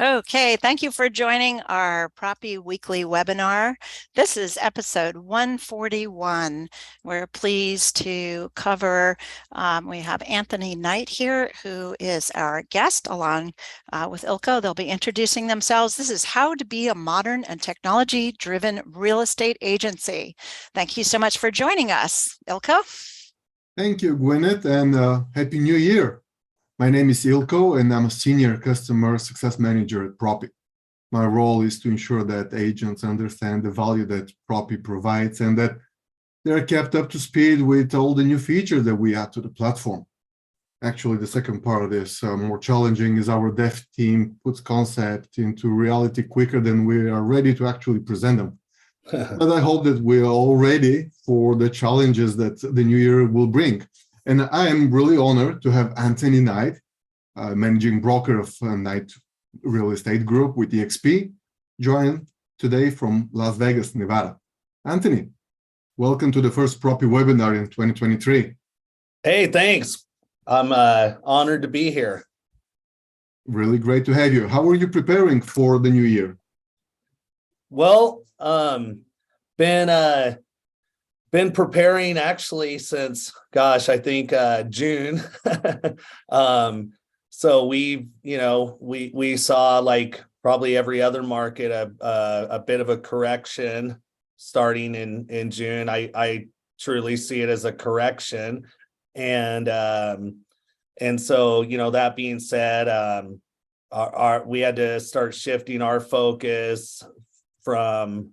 Okay, thank you for joining our Propy weekly webinar. This is episode 141. We're pleased to cover, we have Anthony Knight here, who is our guest along with Ilko. They'll be introducing themselves. This is how to be a modern and technology-driven real estate agency. Thank you so much for joining us. Ilko? Thank you, Gwyneth, and Happy New Year. My name is Ilko, and I'm a Senior Customer Success Manager at Propy. My role is to ensure that agents understand the value that Propy provides and that they're kept up to speed with all the new features that we add to the platform. Actually, the second part of this, more challenging, is our dev team puts concept into reality quicker than we are ready to actually present them. But I hope that we're all ready for the challenges that the new year will bring. And I am really honored to have Anthony Knight, managing broker of Knight Real Estate Group with EXP, join today from Las Vegas, Nevada. Anthony, welcome to the first Propy webinar in 2023. Hey, thanks. I'm honored to be here. Really great to have you. How are you preparing for the new year? Well, been preparing actually since, gosh, I think June. So we saw, like probably every other market, a bit of a correction starting in June. I truly see it as a correction, and so that being said, we had to start shifting our focus from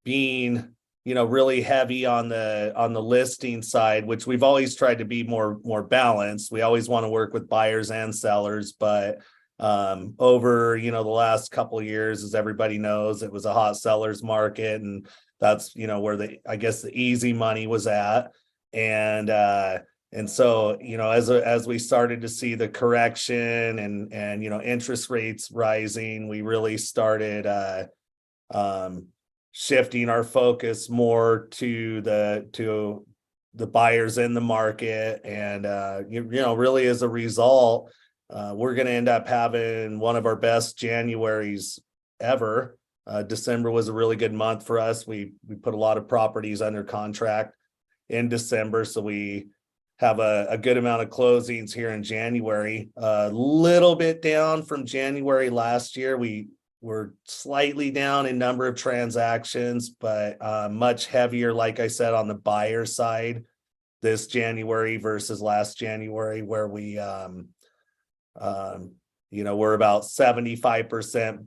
being really heavy on the listing side, which we've always tried to be more balanced. We always want to work with buyers and sellers, but over the last couple of years, as everybody knows, it was a hot sellers market, and that's where the easy money was at. And so as we started to see the correction and interest rates rising, we really started shifting our focus more to the buyers in the market. And really, as a result, we're going to end up having one of our best Januaries ever. December was a really good month for us. We put a lot of properties under contract in December, so we have a good amount of closings here in January. A little bit down from January last year. We're slightly down in number of transactions, but much heavier, like I said, on the buyer side this January versus last January, where we're about 75%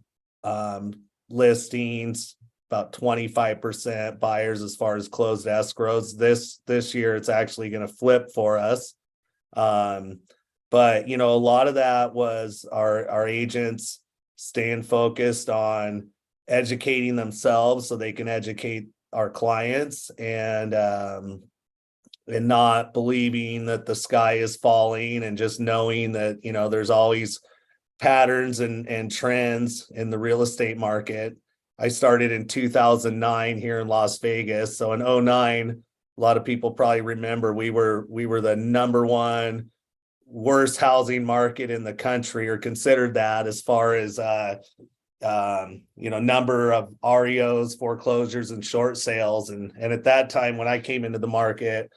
listings, about 25% buyers as far as closed escrows. This year, it's actually going to flip for us. But a lot of that was our agents staying focused on educating themselves so they can educate our clients, and not believing that the sky is falling, and just knowing that there's always patterns and trends in the real estate market. I started in 2009 here in Las Vegas. So in 2009, a lot of people probably remember we were the number one worst housing market in the country, or considered that, as far as number of REOs, foreclosures, and short sales. And at that time, when I came into the market,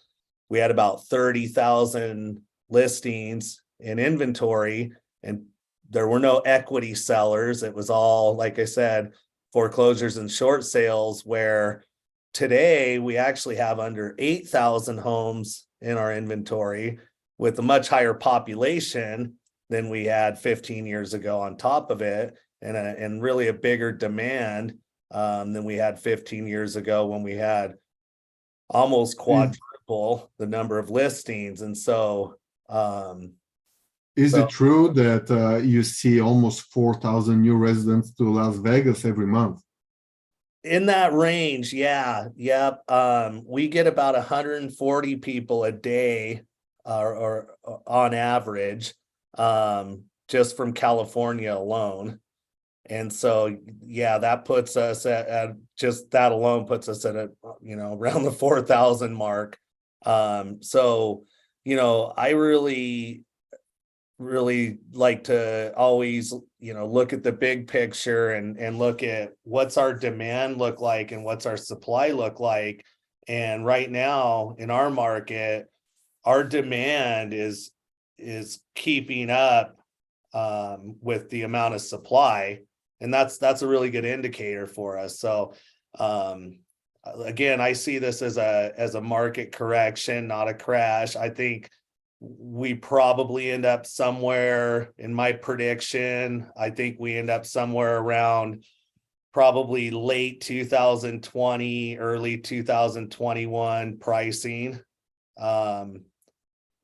we had about 30,000 listings in inventory, and there were no equity sellers. It was all, like I said, foreclosures and short sales, where today we actually have under 8,000 homes in our inventory, with a much higher population than we had 15 years ago on top of it, and really a bigger demand than we had 15 years ago, when we had almost quadruple the number of listings. And so is it true that you see almost 4,000 new residents to Las Vegas every month? In that range, yeah. Yep. We get about 140 people a day, or on average, just from California alone. And so, yeah, that puts us at just that alone puts us at around the 4,000 mark. So, I really really like to always, look at the big picture and look at what's our demand look like and what's our supply look like. And right now in our market, our demand is keeping up with the amount of supply, and that's a really good indicator for us. So again, I see this as a market correction, not a crash. I think we probably end up somewhere, in my prediction, I think we end up somewhere around probably late 2020, early 2021 pricing.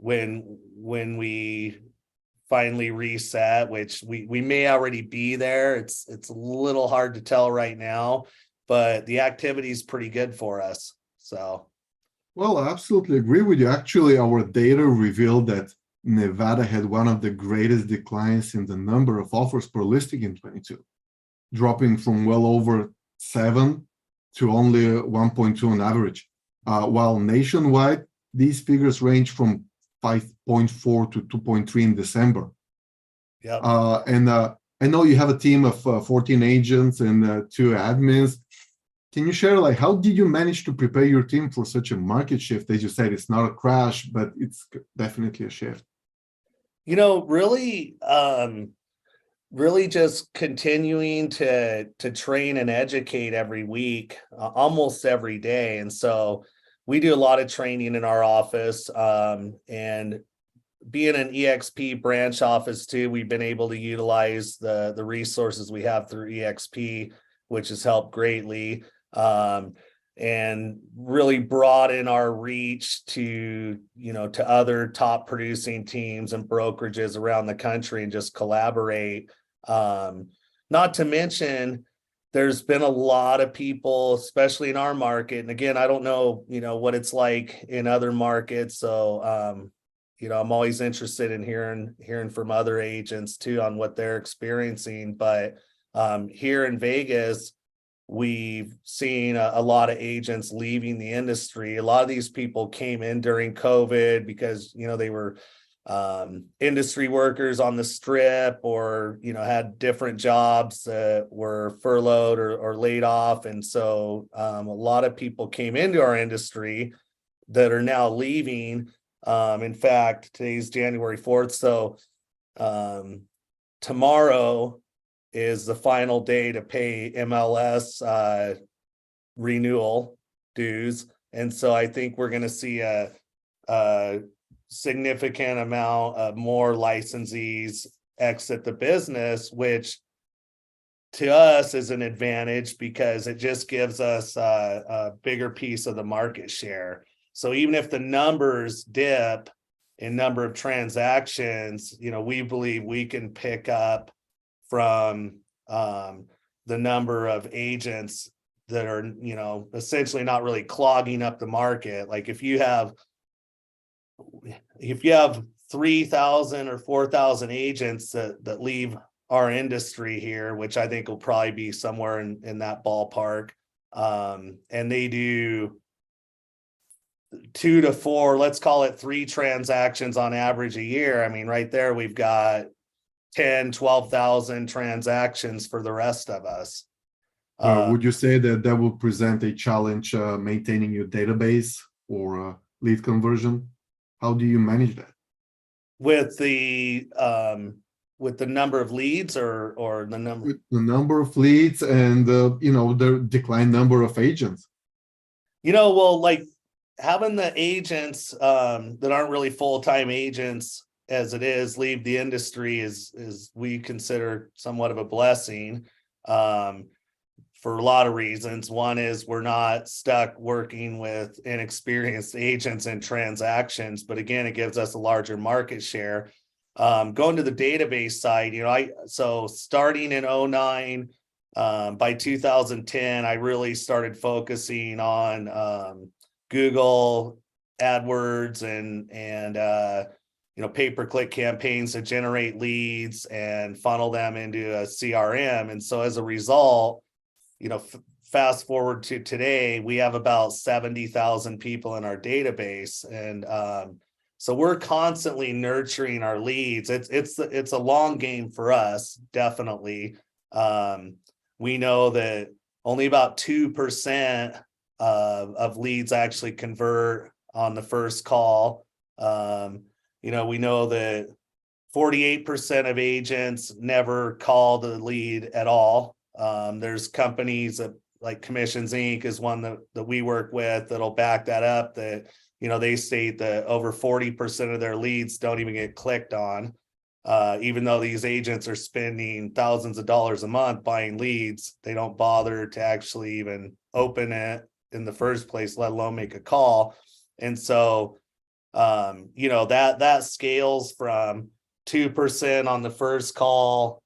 When we finally reset, which we may already be there. It's a little hard to tell right now, but the activity is pretty good for us. So. Well, I absolutely agree with you. Actually, our data revealed that Nevada had one of the greatest declines in the number of offers per listing in 22, dropping from well over 7 to only 1.2 on average. While nationwide, these figures range from 5.4 to 2.3 in December. Yeah. And I know you have a team of 14 agents and 2 admins. Can you share, like, how did you manage to prepare your team for such a market shift? As you said, it's not a crash, but it's definitely a shift. Really just continuing to train and educate every week, almost every day. And so we do a lot of training in our office, and being an EXP branch office too, we've been able to utilize the resources we have through EXP, which has helped greatly, and really broaden our reach to other top producing teams and brokerages around the country and just collaborate. Not to mention, there's been a lot of people, especially in our market. And again, I don't know, what it's like in other markets. So, I'm always interested in hearing from other agents too on what they're experiencing. But here in Vegas, we've seen a lot of agents leaving the industry. A lot of these people came in during COVID because, they were industry workers on the strip, or, had different jobs that were furloughed or laid off. And so a lot of people came into our industry that are now leaving. In fact, today's January 4th. So tomorrow is the final day to pay MLS renewal dues. And so I think we're going to see a significant amount of more licensees exit the business, which to us is an advantage because it just gives us a bigger piece of the market share. So even if the numbers dip in number of transactions, we believe we can pick up from the number of agents that are, essentially not really clogging up the market. Like if you have 3,000 or 4,000 agents that leave our industry here, which I think will probably be somewhere in that ballpark, and they do 2 to 4, let's call it 3 transactions on average a year. I mean, right there, we've got 10,000-12,000 transactions for the rest of us. Would you say that will present a challenge maintaining your database or lead conversion? How do you manage that? With the number of leads or the number? With the number of leads and the declined number of agents. Well, like having the agents that aren't really full-time agents as it is leave the industry is we consider somewhat of a blessing for a lot of reasons. One is we're not stuck working with inexperienced agents and transactions, but again, it gives us a larger market share. Going to the database side, so starting in 2009, by 2010, I really started focusing on Google AdWords and pay-per-click campaigns to generate leads and funnel them into a CRM. And so as a result, fast forward to today, we have about 70,000 people in our database. And So we're constantly nurturing our leads. It's a long game for us, definitely. We know that only about 2% of leads actually convert on the first call. We know that 48% of agents never call the lead at all. There's companies that, like Commissions Inc. is one that we work with that'll back that up, that they state that over 40% of their leads don't even get clicked on. Even though these agents are spending thousands of dollars a month buying leads, they don't bother to actually even open it in the first place, let alone make a call. And so, that scales from 2% on the first call,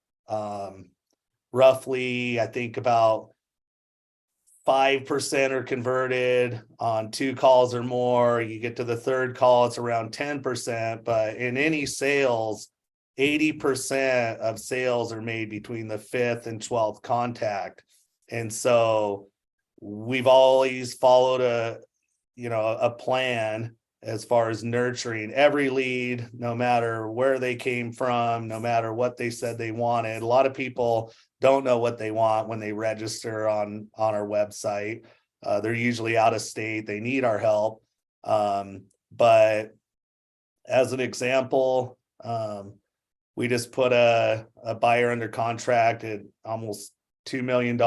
roughly, I think about 5% are converted on 2 calls or more. You get to the third call, it's around 10%. But in any sales, 80% of sales are made between the 5th and 12th contact. And so we've always followed a plan as far as nurturing every lead, no matter where they came from, no matter what they said they wanted. A lot of people don't know what they want when they register on our website. They're usually out of state. They need our help. But as an example, we just put a buyer under contract at almost $2 million,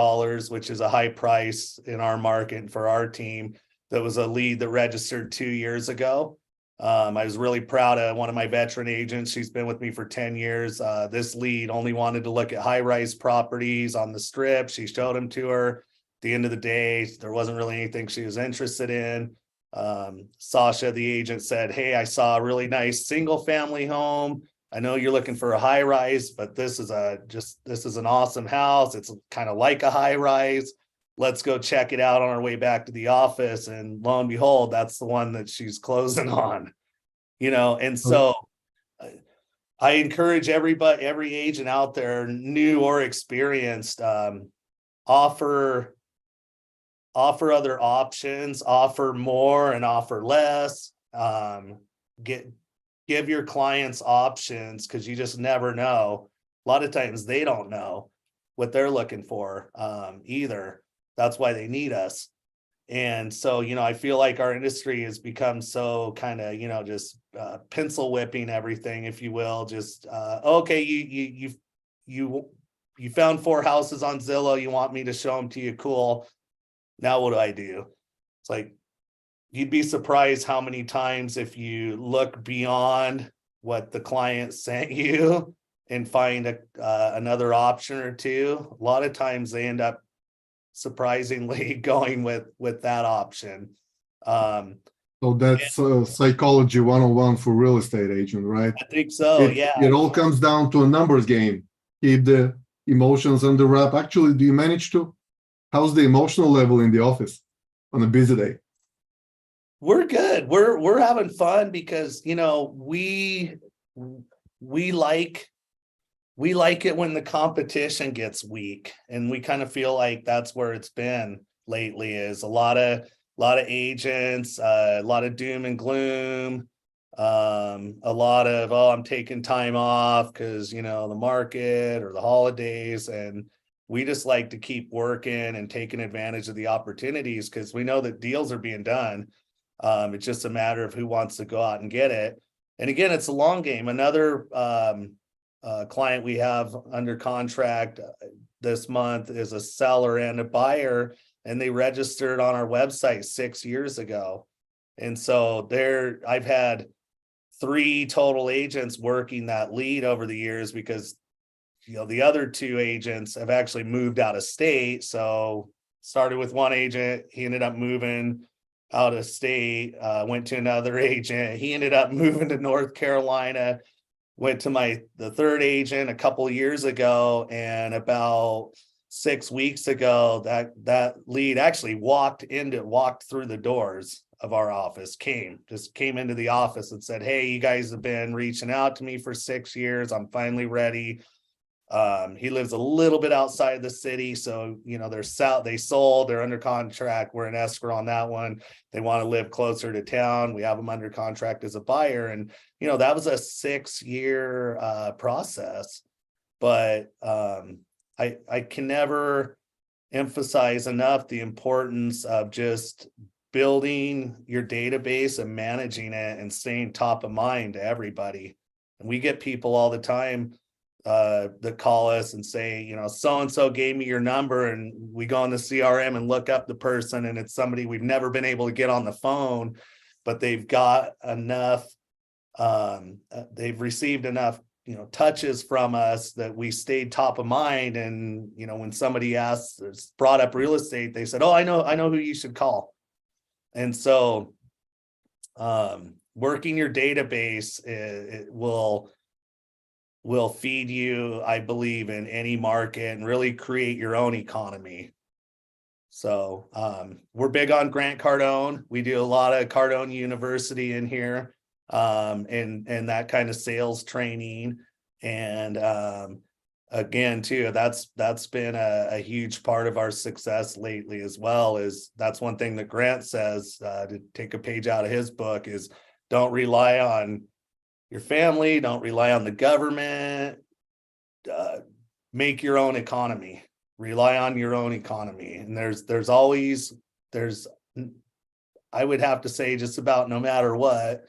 which is a high price in our market and for our team. That was a lead that registered 2 years ago. I was really proud of one of my veteran agents. She's been with me for 10 years. This lead only wanted to look at high-rise properties on the strip. She showed them to her. At the end of the day, there wasn't really anything she was interested in. Sasha, the agent, said, "Hey, I saw a really nice single-family home. I know you're looking for a high-rise, but this is an awesome house. It's kind of like a high-rise. Let's go check it out on our way back to the office." And lo and behold, that's the one that she's closing on, and so I encourage every agent out there, new or experienced, offer other options, offer more and offer less. Give your clients options, because you just never know. A lot of times they don't know what they're looking for either. That's why they need us. And so, I feel like our industry has become so kind of, just pencil whipping everything, if you will. Just, okay, you found 4 houses on Zillow. You want me to show them to you? Cool. Now what do I do? It's like, you'd be surprised how many times, if you look beyond what the client sent you and find another option or two, a lot of times they end up surprisingly going with that option. So that's psychology 101 for real estate agent, right? I think so. Yeah. It all comes down to a numbers game. Keep the emotions under wrap. Actually, do you manage to? How's the emotional level in the office on a busy day? We're good. We're having fun because we like it when the competition gets weak, and we kind of feel like that's where it's been lately. Is a lot of agents, a lot of doom and gloom, a lot of, I'm taking time off because the market or the holidays, and we just like to keep working and taking advantage of the opportunities, because we know that deals are being done. It's just a matter of who wants to go out and get it. And again, it's a long game. Another client we have under contract this month is a seller and a buyer, and they registered on our website 6 years ago. And so I've had 3 total agents working that lead over the years, because the other 2 agents have actually moved out of state. So started with one agent, he ended up moving out of state, went to another agent, he ended up moving to North Carolina, went to the third agent a couple of years ago, and about 6 weeks ago, that lead actually walked through the doors of our office, came into the office and said, "Hey, you guys have been reaching out to me for 6 years. I'm finally ready. He lives a little bit outside the city, so they sold, they're under contract. We're in escrow on that one. They want to live closer to town. We have them under contract as a buyer, and that was a 6-year process. But I can never emphasize enough the importance of just building your database and managing it and staying top of mind to everybody. And we get people all the time that call us and say, so-and-so gave me your number, and we go on the CRM and look up the person, and it's somebody we've never been able to get on the phone, but they've got enough, they've received enough touches from us that we stayed top of mind. And when somebody brought up real estate, they said, oh, I know who you should call. And so working your database, it will feed you, I believe, in any market and really create your own economy. So we're big on Grant Cardone. We do a lot of Cardone University in here, and that kind of sales training. And again, too, that's been a huge part of our success lately as well. Is that's one thing that Grant says, to take a page out of his book, is don't rely on your family, don't rely on the government, make your own economy, rely on your own economy. And there's always, I would have to say, just about no matter what,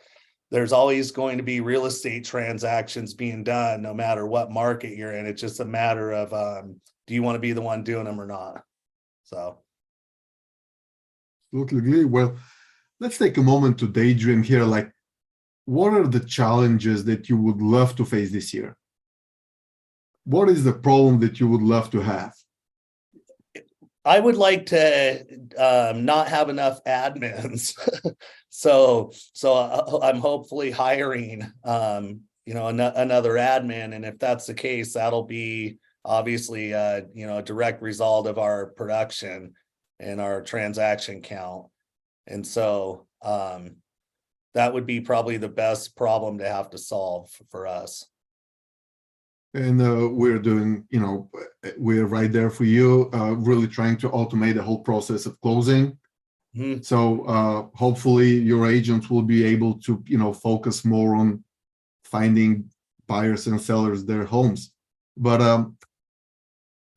there's always going to be real estate transactions being done, no matter what market you're in. It's just a matter of, do you want to be the one doing them or not? So. Absolutely. Well, let's take a moment to daydream here. Like, what are the challenges that you would love to face this year? What is the problem that you would love to have? I would like to not have enough admins. so I'm hopefully hiring, another admin. And if that's the case, that'll be obviously, a direct result of our production and our transaction count. And so, that would be probably the best problem to have to solve for us. And we're doing, we're right there for you, really trying to automate the whole process of closing. Mm-hmm. So hopefully your agents will be able to, focus more on finding buyers and sellers their homes. But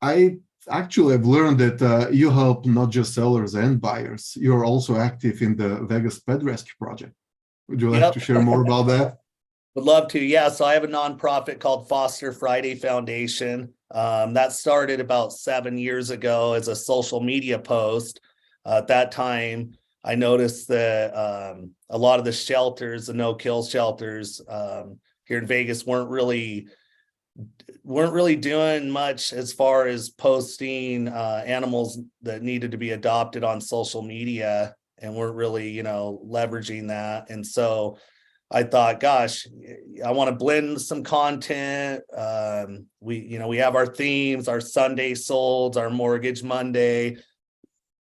I actually have learned that you help not just sellers and buyers. You're also active in the Vegas Pet Rescue Project. Would you like to share more about that? Would love to. Yeah. So I have a nonprofit called Foster Friday Foundation. That started about 7 years ago as a social media post. At that time, I noticed that a lot of the shelters, the no-kill shelters here in Vegas weren't really doing much as far as posting animals that needed to be adopted on social media, and weren't really, leveraging that. And so I thought, gosh, I want to blend some content. We have our themes, our Sunday solds, our Mortgage Monday,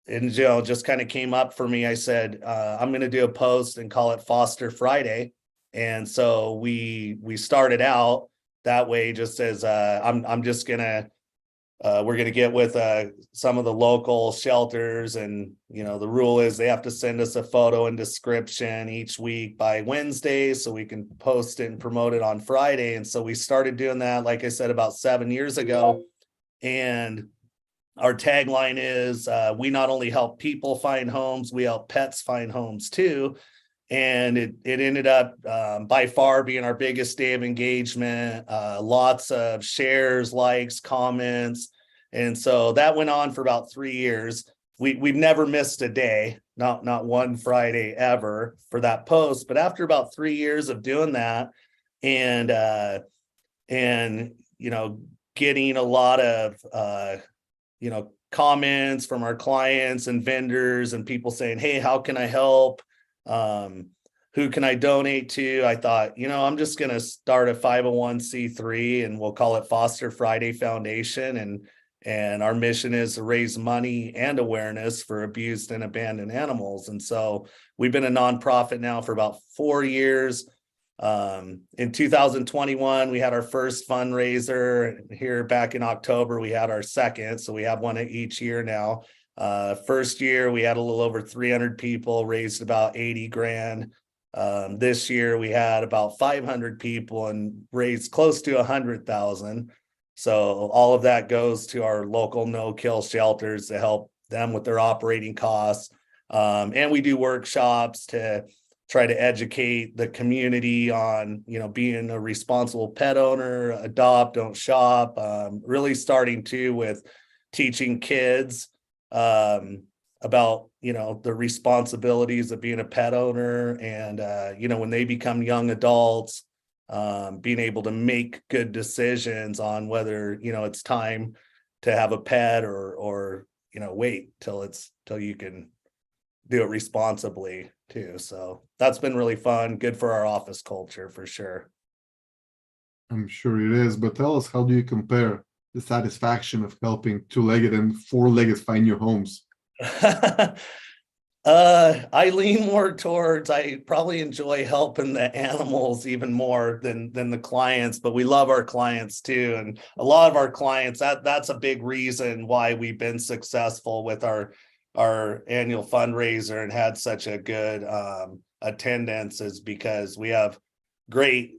and just kind of came up for me. I said, I'm going to do a post and call it Foster Friday. And so we started out that way, just as I'm just gonna. We're going to get with some of the local shelters, and the rule is they have to send us a photo and description each week by Wednesday so we can post it and promote it on Friday. And so we started doing that, like I said, about 7 years ago. And our tagline is we not only help people find homes, we help pets find homes too. And it ended up by far being our biggest day of engagement, lots of shares, likes, comments. And so that went on for about 3 years. We've never missed a day, not one Friday ever for that post. But after about 3 years of doing that, and getting a lot of comments from our clients and vendors and people saying, hey, how can I help? Who can I donate to? I thought, I'm just going to start a 501c3 and we'll call it Foster Friday Foundation. And our mission is to raise money and awareness for abused and abandoned animals. And so we've been a nonprofit now for about 4 years. In 2021, we had our first fundraiser. Here back in October, we had our second. So we have one each year now. First year, we had a little over 300 people, raised about 80 grand. This year, we had about 500 people and raised close to 100,000. So all of that goes to our local no-kill shelters to help them with their operating costs. And we do workshops to try to educate the community on, being a responsible pet owner, adopt, don't shop. Really starting too with teaching kids about, the responsibilities of being a pet owner, and, when they become young adults, being able to make good decisions on whether, it's time to have a pet or wait till you can do it responsibly too. So that's been really fun, good for our office culture for sure. I'm sure it is, but tell us, how do you compare the satisfaction of helping two-legged and four-legged find new homes? I lean more towards, I probably enjoy helping the animals even more than the clients, but we love our clients too. And a lot of our clients, that's a big reason why we've been successful with our annual fundraiser and had such a good attendance, is because we have great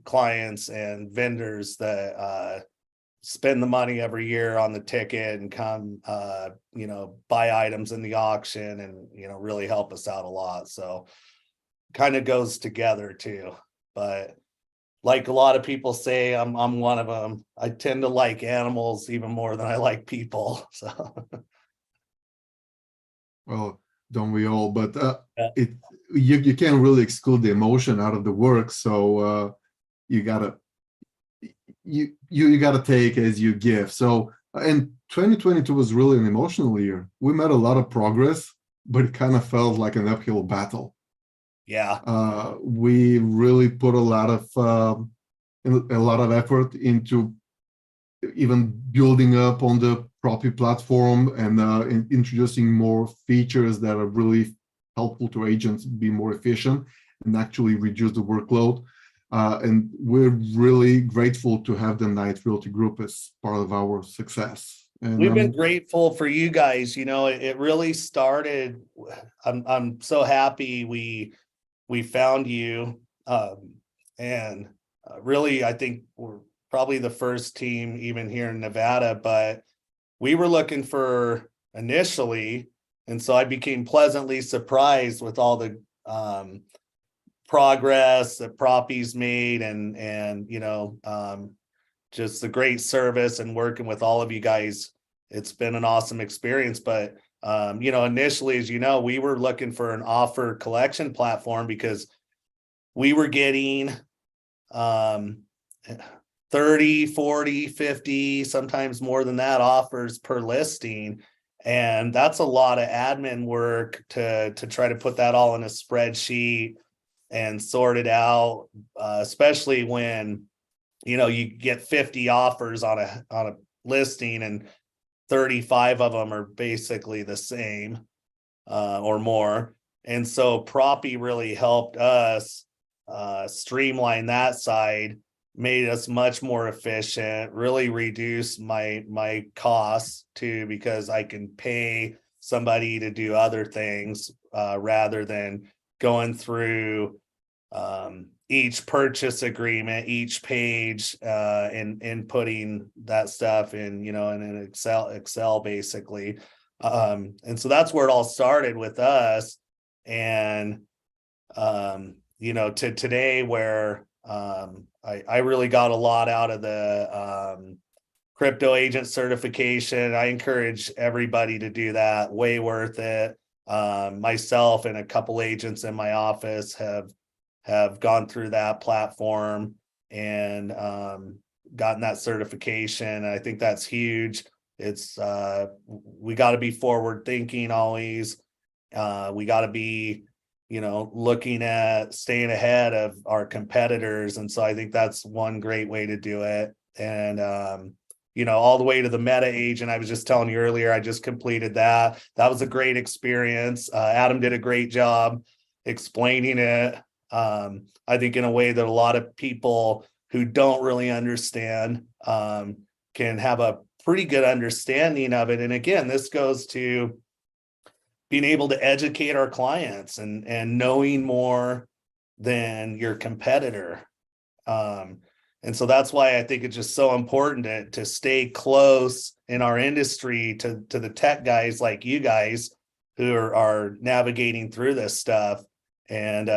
clients and vendors that spend the money every year on the ticket and come buy items in the auction and really help us out a lot. So kind of goes together too. But like a lot of people say, I'm one of them. I tend to like animals even more than I like people. So Well, don't we all? But yeah. you can't really exclude the emotion out of the work, so you gotta you gotta take as you give. So, and 2022 was really an emotional year. We made a lot of progress, but it kind of felt like an uphill battle. Yeah. We really put a lot of effort into even building up on the Propy platform and introducing more features that are really helpful to agents be more efficient and actually reduce the workload. And we're really grateful to have the Knight Realty Group as part of our success. And We've been grateful for you guys. It really started. I'm so happy we found you. And really, I think we're probably the first team even here in Nevada, but we were looking for initially. And so I became pleasantly surprised with all the progress that Propy's made and just the great service and working with all of you guys. It's been an awesome experience. But initially, as we were looking for an offer collection platform because we were getting 30, 40, 50, sometimes more than that offers per listing. And that's a lot of admin work to try to put that all in a spreadsheet and sort it out, especially when, you get 50 offers on a listing and 35 of them are basically the same or more. And so Propy really helped us streamline that side, made us much more efficient, really reduce my costs too, because I can pay somebody to do other things rather than going through each purchase agreement, each page, and inputting that stuff in an Excel basically. And so that's where it all started with us. And to today where I really got a lot out of the crypto agent certification. I encourage everybody to do that. Way worth it. Myself and a couple agents in my office have gone through that platform and gotten that certification. I think that's huge. It's we got to be forward thinking always. We got to be looking at staying ahead of our competitors. And so I think that's one great way to do it. And, all the way to the meta agent. I was just telling you earlier, I just completed that. That was a great experience. Adam did a great job explaining it. I think in a way that a lot of people who don't really understand can have a pretty good understanding of it. And again, this goes to being able to educate our clients and knowing more than your competitor. And so that's why I think it's just so important to stay close in our industry to the tech guys like you guys who are navigating through this stuff and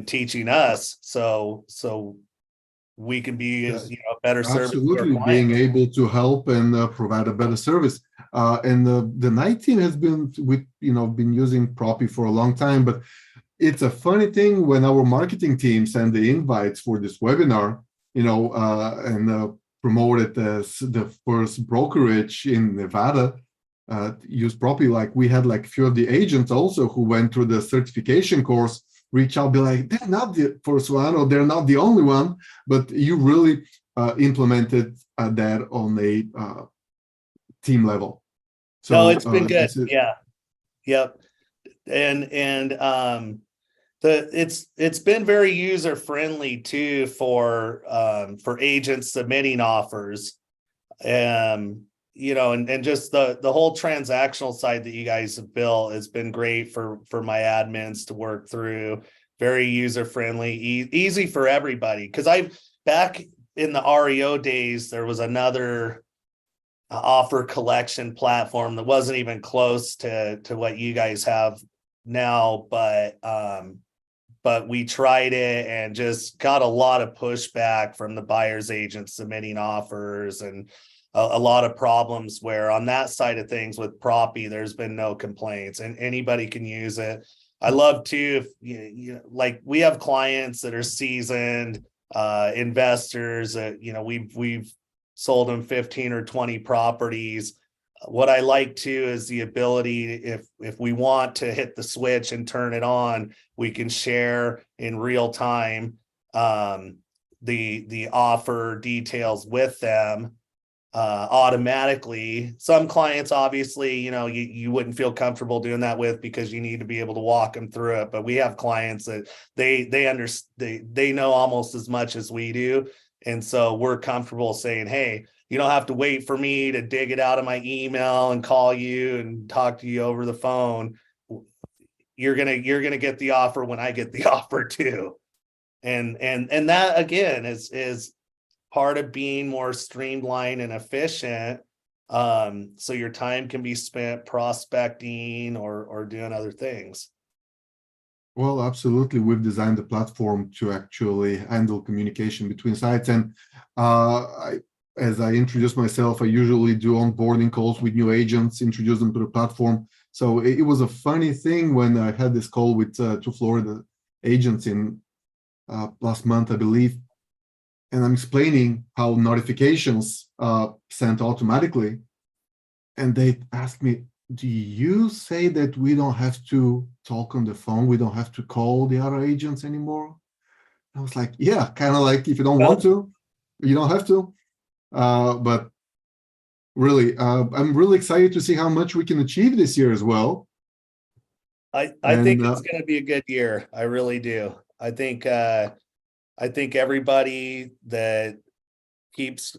teaching us so we can be Yes. a better service to our Absolutely, being clients. able to help and provide a better service. And the night team has been been using Propy for a long time, but it's a funny thing when our marketing team send the invites for this webinar, and promoted as the first brokerage in Nevada. Use Propy. Like we had like few of the agents also who went through the certification course reach out, be like, they're not the first one or they're not the only one, but you really implemented that on a team level. So No, it's been good. this is Yeah. Yep. And it's been very user friendly too for agents submitting offers. And just the whole transactional side that you guys have built has been great for my admins to work through. Very user friendly, easy for everybody. Because back in the REO days, there was another offer collection platform that wasn't even close to what you guys have now, but we tried it and just got a lot of pushback from the buyer's agents submitting offers and a lot of problems where on that side of things with Propy, there's been no complaints and anybody can use it. I love too, if like we have clients that are seasoned investors that, we've sold them 15 or 20 properties. What I like too is the ability, if we want to hit the switch and turn it on, we can share in real time the offer details with them automatically. Some clients, obviously, you wouldn't feel comfortable doing that with because you need to be able to walk them through it. But we have clients that they know almost as much as we do, and so we're comfortable saying, hey, you don't have to wait for me to dig it out of my email and call you and talk to you over the phone. You're gonna get the offer when I get the offer too. And that again is part of being more streamlined and efficient. So your time can be spent prospecting or doing other things. Well, absolutely. We've designed the platform to actually handle communication between sites. And as I introduce myself, I usually do onboarding calls with new agents, introduce them to the platform. So it was a funny thing when I had this call with two Florida agents in last month, I believe. And I'm explaining how notifications sent automatically. And they asked me, do you say that we don't have to talk on the phone? We don't have to call the other agents anymore? I was like, yeah, kind of like if you don't want to, you don't have to. But really, I'm really excited to see how much we can achieve this year as well. I think it's going to be a good year. I really do. I think everybody that keeps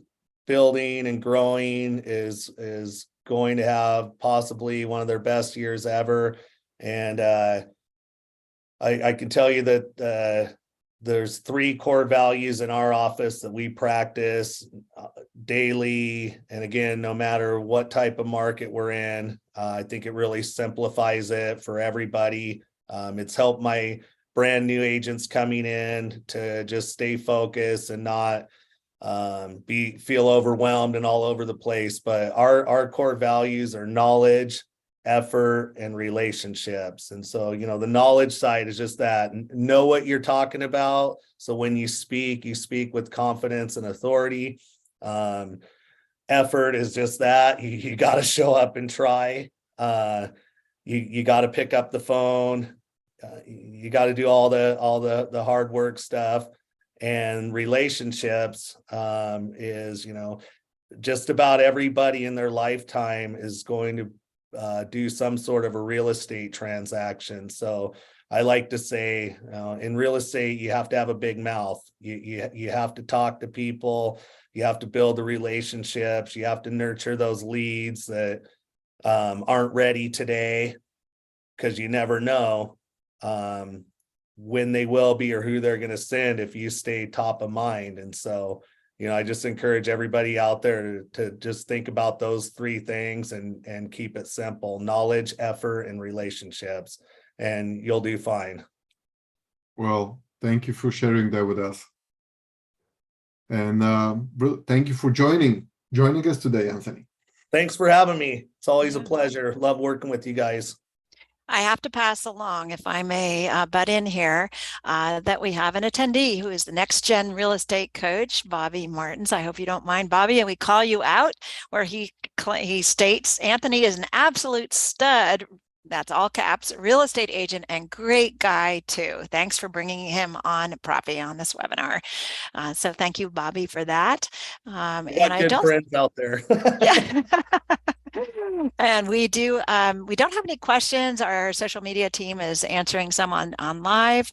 building and growing is going to have possibly one of their best years ever. And I can tell you that there's 3 core values in our office that we practice daily. And again, no matter what type of market we're in, I think it really simplifies it for everybody. It's helped my brand new agents coming in to just stay focused and not feel overwhelmed and all over the place. But our core values are knowledge, effort, and relationships. And so, the knowledge side is just that, know what you're talking about. So when you speak with confidence and authority. Effort is just that you got to show up and try. You got to pick up the phone. You got to do all the hard work stuff. And relationships is, just about everybody in their lifetime is going to do some sort of a real estate transaction. So I like to say, in real estate, you have to have a big mouth. You have to talk to people. You have to build the relationships. You have to nurture those leads that aren't ready today, because you never know when they will be or who they're going to send if you stay top of mind. And so, I just encourage everybody out there to just think about those three things and keep it simple: knowledge, effort, and relationships, and you'll do fine. Well, thank you for sharing that with us. And thank you for joining us today, Anthony. Thanks for having me. It's always a pleasure. Love working with you guys. I have to pass along, if I may butt in here, that we have an attendee who is the next gen real estate coach, Bobby Martins. I hope you don't mind, Bobby, and we call you out where he states Anthony is an absolute stud. That's all caps, real estate agent and great guy too. Thanks for bringing him on Propy on this webinar. So thank you, Bobby, for that. And I don't friends out there. Yeah. And we don't have any questions. Our social media team is answering some on live.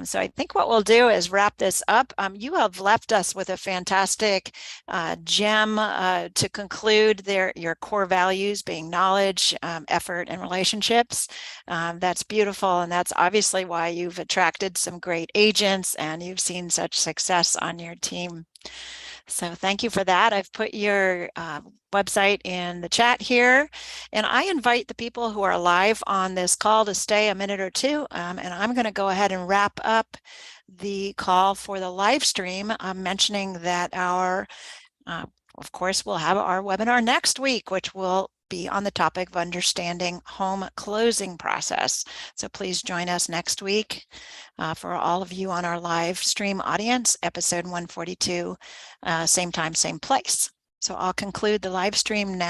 So I think what we'll do is wrap this up. You have left us with a fantastic gem to conclude your core values being knowledge, effort, and relationships. That's beautiful. And that's obviously why you've attracted some great agents and you've seen such success on your team. So thank you for that. I've put your website in the chat here, and I invite the people who are live on this call to stay a minute or two, and I'm going to go ahead and wrap up the call for the live stream. I'm mentioning that of course, we'll have our webinar next week, which will be on the topic of understanding home closing process. So please join us next week for all of you on our live stream audience, episode 142, same time, same place. So I'll conclude the live stream now.